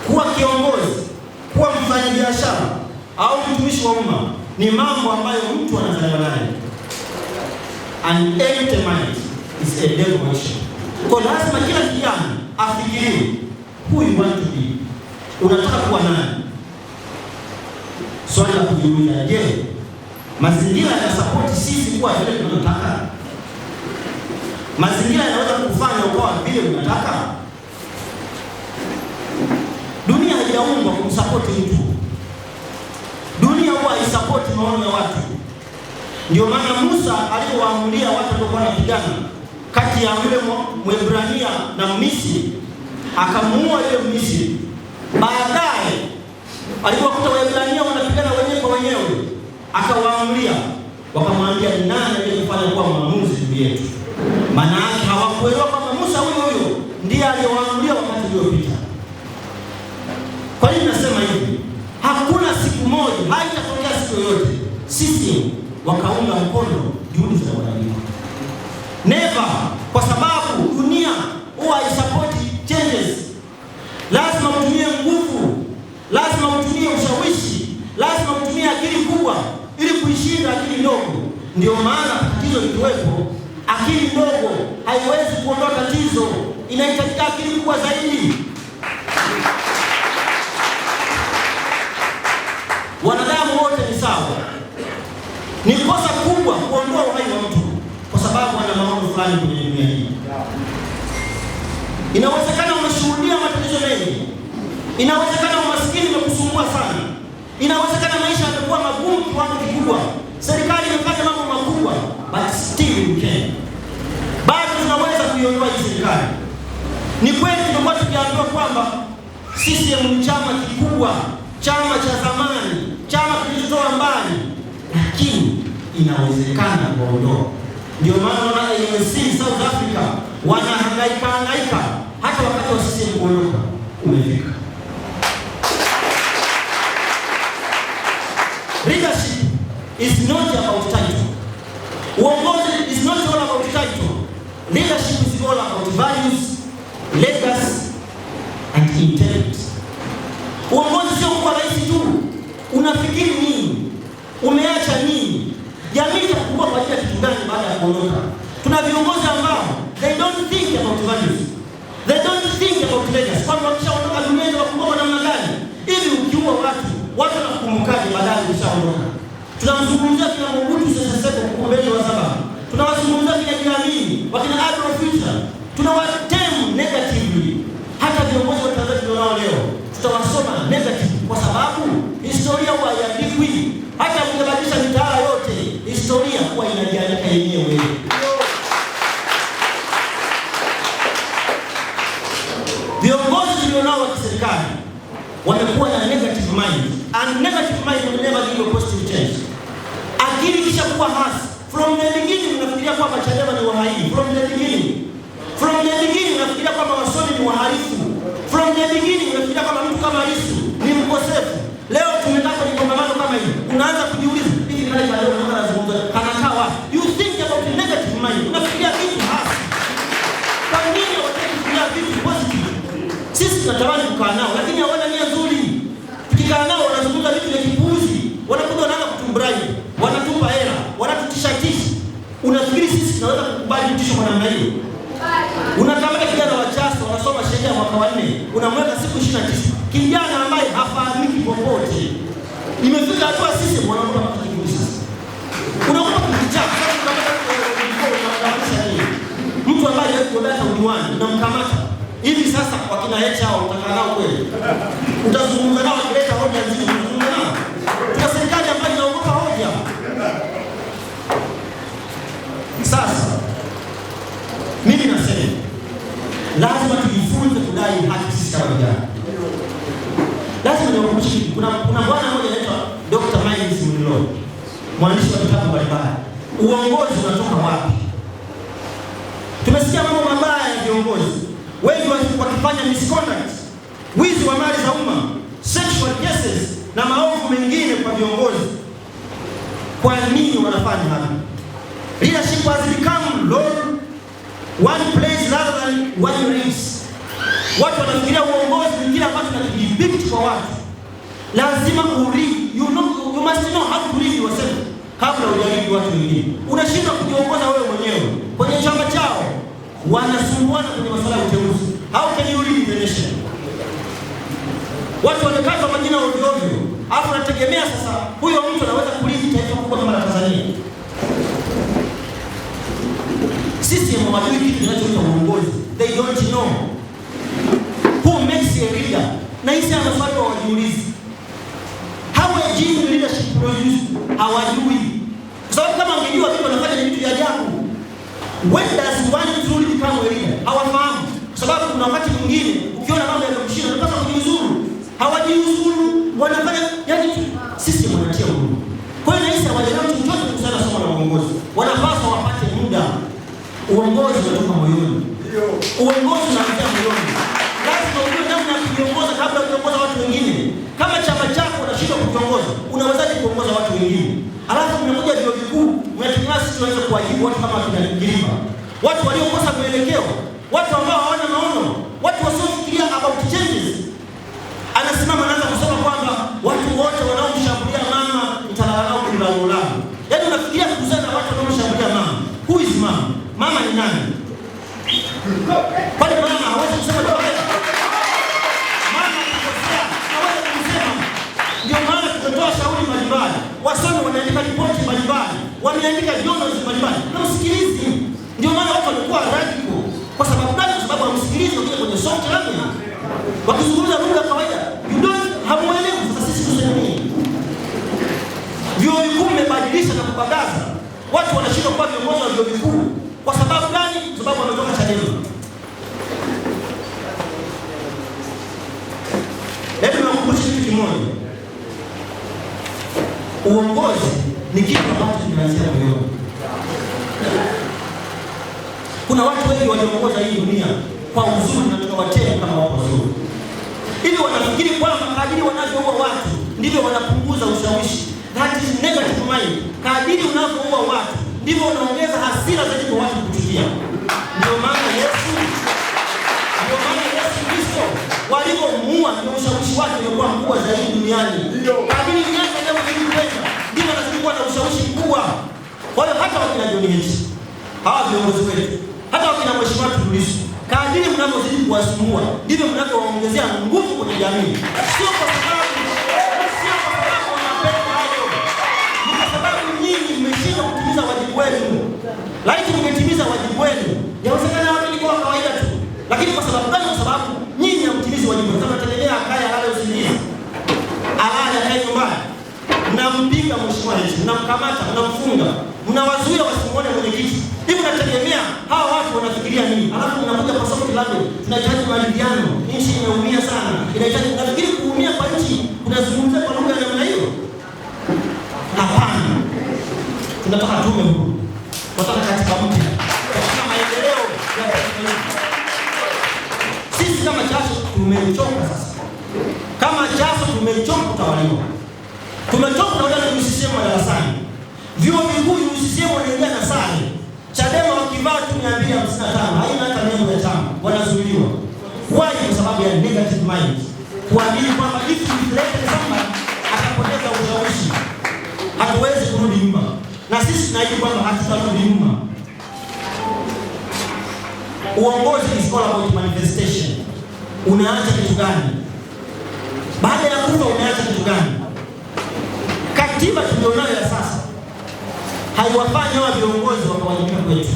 kuwa kiongozi, kuwa mfanyabiashara au mtumishi wa umma ni mambo ambayo mtu anazaliwa nayo. An empty mind is a devil worship. Kwa lazima kila kijana afikirie who you want to be. Unataka kuwa nani? Swali la kujiuliza, je, mazingira yanasapoti sisi kuwa vile tunataka? Mazingira yanaweza kufanya ukawa vile unataka? Dunia haijaumbwa kumsapoti mtu. Dunia huwa haisapoti maono ya watu. Ndio maana Musa alipowaamlia watu waliokuwa wanapigana kati ya yule Mwebrania na Misri, akamuua yule Misri. Baadaye alipokuta Waebrania wanapigana wenyewe kwa wenyewe, akawaamlia, wakamwambia nani aliyefanya kuwa maamuzi juu yetu? Maana yake hawakuelewa kwamba Musa huyo ndiye aliyewaamlia wakati uliopita. Kwa nini nasema hivi? Hakuna siku moja, haitatokea siku yoyote sisi wakaunga mkono juhudi za mabadiliko. Never, kwa sababu dunia huwa haisapoti changes. Lazima utumie nguvu, lazima utumie ushawishi, lazima utumie akili kubwa ili kuishinda akili ndogo. Ndio maana tatizo likiwepo, akili ndogo haiwezi kuondoa tatizo, inahitajika akili kubwa zaidi. Wanadamu wote ni sawa. Ni kosa kubwa kuondoa uhai wa mtu kwa sababu ana maono fulani kwenye dunia hii. Inawezekana umeshuhudia matatizo mengi. Inawezekana umaskini umekusumbua sana. Inawezekana maisha yamekuwa magumu kiwango kikubwa. Serikali imefanya mambo makubwa, but still you can. Bado tunaweza kuiondoa hii serikali. Ni kweli tumekuwa tukiambiwa kwamba CCM ni chama kikubwa, chama cha zamani, chama kilichotoa mbali, lakini inawezekana kuondoa. Ndio maana na ANC South Africa wanahangaika hata wakati wa CCM kuondoka umefika. Leadership is not about title. Uongozi is not all about title. Leadership is all about values, legacy and integrity. Uongozi sio kwa rais tu. Unafikiri nini? Umeacha nini? Jamii itakuwa kwa ajili ya kitu gani baada ya kuondoka? Tuna viongozi ambao they don't think about values. They don't think about legacy. Kwamba wakishaondoka duniani wakumbuka namna gani? Hivi ukiua watu wanakumbukaje baada ya kushaondoka? Tunamzungumzia kina Mobutu Sese Seko kumbele wa sababu. Tunawazungumzia kina Jamii, wakina Adolf Hitler. Tunawatemu negatively. Hata viongozi wa Tanzania tunao leo tutawasoma negative kwa sababu historia huwa haiandikwi. Hata ukibadilisha mitaala yote, historia huwa inajiandika yenyewe. Viongozi tulionao wa serikali wamekuwa na negative mind, and negative mind will never give a positive change. Akili kisha kuwa hasi from the beginning, unafikiria kwamba Chadema ni wahaini. From the beginning unafikiria kwamba wasomi ni wahalifu. From the beginning unafikiria kwamba mtu kama Lissu ni mkosefu. Leo tumeenda kwenye kongamano kama hili, unaanza kujiuliza hivi kale leo anazungumza anakaa wapi? You think about the negative mind, unafikiria vitu hasi. Kwa nini watafikiria vitu positive? Sisi tunatamani kukaa nao lakini hawana nia nzuri. Tukikaa nao wanazungumza vitu vya kipuzi, wanakuja wanaanza kutumbribe, wanatupa hela, wanatutisha. Unafikiri sisi tunaweza kukubali mtisho kwa namna hiyo? Unakamata kijana wa Chaso anasoma sheria mwaka wa 4, unamweka siku 29. Kijana ambaye hafahamiki popote. Imefika hatua sisi wanaomba kujikundi sasa. Unaomba kujichapa sasa unamkamata mtu ambaye yuko ndani ya udiwani, unamkamata. Hivi sasa wakina Heche hao utakaa nao kweli? Utazungumza nao kileta hoja nzito, utazungumza nao. Tuna serikali ambayo inaogopa hoja. Sasa mimi nasema lazima tujifunze kudai haki sisi kama vijana. Lazima niwakumbushe, kuna bwana mmoja anaitwa Dr. Miles Mulilo, mwandishi wa vitabu mbalimbali. Uongozi unatoka wapi? Tumesikia mambo mabaya ya viongozi. Wengi wakifanya misconduct, wizi wa mali za umma, sexual cases na maovu mengine kwa viongozi. Kwa nini wanafanya hapa? Leadership has become role one place rather than one race. Watu wanafikiria uongozi ni kile ambacho kinajibict kwa watu. Lazima you must know how to lead yourself kabla hujalidi watu wengine. Unashindwa kujiongoza wewe mwenyewe. Kwenye chama chao wanasumbuana kwenye masuala ya uteuzi. How can you lead the nation? Watu wanakata majina ovyo ovyo. Alafu nategemea sasa huyo mtu anaweza kulidi taifa kubwa kama la Tanzania. Sisi hawajui kitu kinachoitwa uongozi. They don't know who makes a leader. Na hisi maswali hawajiulizi. How a genuine leadership produce hawajui. Kwa sababu kama angejua vitu wanafanya ni vitu vya ajabu. When does one truly become a leader? Hawafahamu. Kwa sababu kuna wakati mwingine ukiona mambo yanakushinda unataka kujiuzuru. Hawajiuzuru, wanafanya yani sisi wanatia huru. Kwa hiyo nahisi hawaelewi chochote kuhusiana na somo la uongozi. Wanapaswa wapate muda. Uongozi unatoka moyoni. Uongozi unaanzia moyoni. Lazima ujue namna ya kujiongoza kabla kuongoza watu wengine. Kama chama chako unashindwa kujiongoza, unawezaje kuongoza watu wengine? Alafu mnakuja vyuo vikuu, mnategemea sisi tuweze kuwajibu watu kama kina Giriba. Watu waliokosa mwelekeo, watu ambao hawana maono, watu wasiofikiria about changes. Anasimama anaanza kusema kwamba watu wote wanaomshambulia mama mtalala nao kulala lao. Yaani unafikiria kuzana watu wanaomshambulia mama. Who is mama? Mama ni nani? Pale mama hawezi kusema chochote. Mama akikosea hawezi kusema. Ndio maana tumetoa shauri mbalimbali. Wasomi wanaandika ripoti mbalimbali. Wameandika journals mbalimbali. Hamsikilizi. Ndio maana watu wanakuwa radical. Kwa sababu gani? Kwa sababu hamsikilizi wakija kwenye soft language. Wakizungumza lugha ya kawaida, hamuelewi. Sasa sisi tuseme nini? Vyuo vikuu vimebadilisha na kubagaza. Watu wanashindwa kuwa viongozi wa vyuo vikuu. Kwa sababu gani? Kwa sababu wametoka Chadema. Hebu nakukumbusha kitu kimoja. Uongozi ni kitu ambacho kinaanzia moyoni. Kuna watu wengi walioongoza hii dunia kwa uzuri na tunawatenda kama wao wazuri. Ili wanafikiri kwamba kadiri wanavyoua watu ndivyo wanapunguza ushawishi. That is negative mind. Kadiri unavyoua watu ndivyo unaongeza hasira zaidi kwa watu kuchukia. Ndio maana Yesu Kristo walivyomuua ndio ushawishi wake ulikuwa mkubwa zaidi duniani. Kadiri miaka inavyozidi kwenda ndivyo anazidi kuwa na ushawishi mkubwa. Kwa hiyo hata wakina John Heche, hawa viongozi wetu, hata wakina Mheshimiwa Tundu Lissu, kadiri mnavyozidi kuwasumbua ndivyo mnavyowaongezea nguvu kwenye jamii. Sio kwa sababu wanapenda hayo. Ni kwa sababu nyinyi mmeshindwa kutimiza wajibu wenu. Laiti mngetimiza wajibu wenu, yawezekana watu ni kwa kawaida tu. Lakini kwa sababu gani? Kwa sababu nyinyi hamtimizi wajibu. Sasa mnategemea akae alale usingizi. Alale akae nyumbani. Mnampiga Mheshimiwa Heche, mnamkamata, mnamfunga, mnawazuia wasimuone mwenyekiti. Hivi nategemea hawa watu wanafikiria nini? Alafu mnakuja kwa soft language. Tunahitaji maridhiano. Nchi inaumia sana. Inahitaji nafikiri kuumia kwa nchi kunazungumzia kwa lugha ya namna hiyo. Hapana. Tunataka tume huru. Tunataka katiba mpya. Tunataka maendeleo ya taifa. Sisi kama Chaso tumechoka sasa. Kama Chaso tumechoka kutawaliwa. Tumechoka na wale UCCM wa darasani. Vyuo vikuu UCCM wanaingia na sare. Chadema wakivaa tu 255, haina hata nembo ya chama, wanazuiliwa. Why? Kwa sababu ya negative mind. Kuamini kwamba if we elect somebody atapoteza ushawishi. Hatuwezi kurudi nyuma. Na sisi tunaahidi kwamba hatutarudi nyuma. Uongozi is all about manifestation. Unaacha kitu gani? Baada ya kufa unaacha kitu gani? Katiba tulionayo ya sasa haiwafanyi wa viongozi wakawajibika kwetu.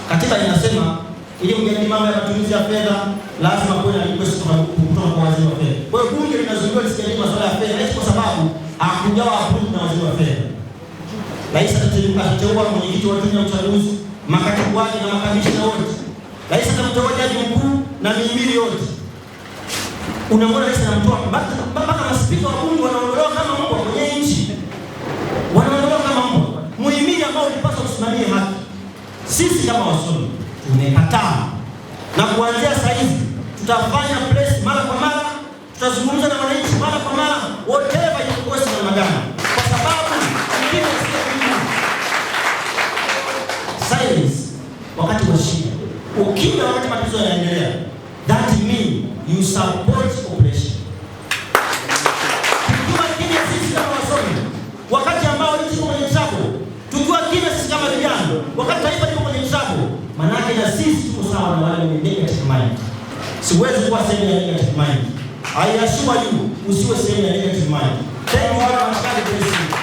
Katiba inasema ili mjadili mambo ya matumizi ya fedha lazima kuwe na request kutoka kwa waziri wa fedha. Kwa hiyo bunge linazuiwa lisijadili masuala ya fedha kwa sababu hakujawa approve na waziri wa fedha. Rais atateua mwenyekiti wa tume ya uchaguzi, makatibu wake na makamishna wote. Rais atamteua jaji mkuu na mihimili yote. Unamwona rais anamtoa mpaka maspika wa bunge wanaondolewa kama mbwa kwenye nchi. Wanaondolewa kama mbwa. Muhimili ambao ulipaswa kusimamia haki. Sisi kama wasomi tumekataa. Na kuanzia sasa hivi tutafanya press mara kwa mara, tutazungumza na wananchi mara kwa mara, whatever itakosa na magana. Kwa sababu ingine silence wakati wa shida. Ukimya wakati matatizo yanaendelea. abort operation. Tukiwa kimya sisi kama wasomi, wakati ambao nchi iko kwenye trouble, tukiwa kimya sisi kama vijana, wakati taifa liko kwenye trouble, maana yake na sisi tuko sawa na wale wenye negative mind. Siwezi kuwa sehemu ya negative mind. I assure you, usiwe sehemu ya negative mind. Thank you very much.